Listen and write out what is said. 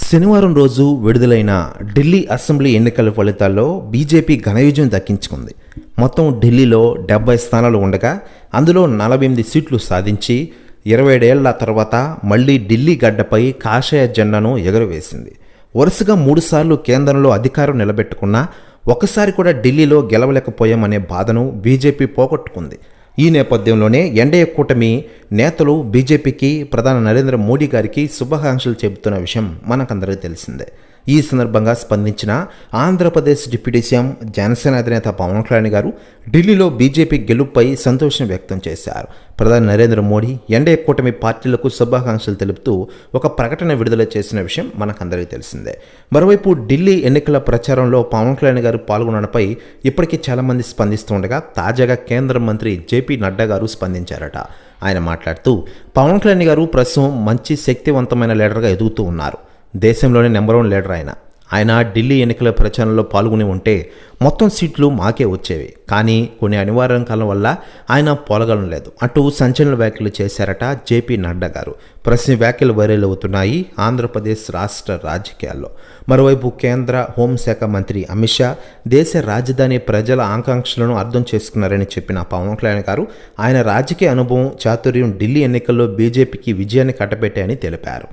శనివారం రోజు విడుదలైన ఢిల్లీ అసెంబ్లీ ఎన్నికల ఫలితాల్లో బీజేపీ ఘన విజయం దక్కించుకుంది. మొత్తం ఢిల్లీలో 70 స్థానాలు ఉండగా అందులో 48 సీట్లు సాధించి 27 ఏళ్ల తర్వాత మళ్లీ ఢిల్లీ గడ్డపై కాషాయ జెండాను ఎగురవేసింది. వరుసగా 3 సార్లు కేంద్రంలో అధికారం నిలబెట్టుకున్నా ఒకసారి కూడా ఢిల్లీలో గెలవలేకపోయామనే బాధను బీజేపీ పోగొట్టుకుంది. ఈ నేపథ్యంలోనే ఎన్డీఏ కూటమి నేతలు బీజేపీకి ప్రధాని నరేంద్ర మోడీ గారికి శుభాకాంక్షలు చెబుతున్న విషయం మనకందరికీ తెలిసిందే. ఈ సందర్భంగా స్పందించిన ఆంధ్రప్రదేశ్ డిప్యూటీ సీఎం జనసేన అధినేత పవన్ కళ్యాణ్ గారు ఢిల్లీలో బీజేపీ గెలుపుపై సంతోషం వ్యక్తం చేశారు. ప్రధాని నరేంద్ర మోడీ ఎన్డీఏ కూటమి పార్టీలకు శుభాకాంక్షలు తెలుపుతూ ఒక ప్రకటన విడుదల చేసిన విషయం మనకందరికీ తెలిసిందే. మరోవైపు ఢిల్లీ ఎన్నికల ప్రచారంలో పవన్ కళ్యాణ్ గారు పాల్గొనడంపై ఇప్పటికీ చాలామంది స్పందిస్తుండగా తాజాగా కేంద్ర మంత్రి జేపీ నడ్డా గారు స్పందించారట. ఆయన మాట్లాడుతూ పవన్ కళ్యాణ్ గారు ప్రస్తుతం మంచి శక్తివంతమైన లీడర్గా ఎదుగుతూ ఉన్నారు. దేశంలోనే నెంబర్ 1 లీడర్ ఆయన ఢిల్లీ ఎన్నికల ప్రచారంలో పాల్గొని ఉంటే మొత్తం సీట్లు మాకే వచ్చేవి. కానీ కొన్ని అనివార్య కారణాల వల్ల ఆయన పోలగలం లేదు అంటూ సంచలన వ్యాఖ్యలు చేశారట జేపీ నడ్డా గారు. ప్రస్తుత వ్యాఖ్యలు వైరల్ అవుతున్నాయి ఆంధ్రప్రదేశ్ రాష్ట్ర రాజకీయాల్లో. మరోవైపు కేంద్ర హోంశాఖ మంత్రి అమిత్ షా దేశ రాజధాని ప్రజల ఆకాంక్షలను అర్థం చేసుకున్నారని చెప్పిన పవన్ కళ్యాణ్ గారు ఆయన రాజకీయ అనుభవం చాతుర్యం ఢిల్లీ ఎన్నికల్లో బీజేపీకి విజయాన్ని కట్టబెట్టాయని తెలిపారు.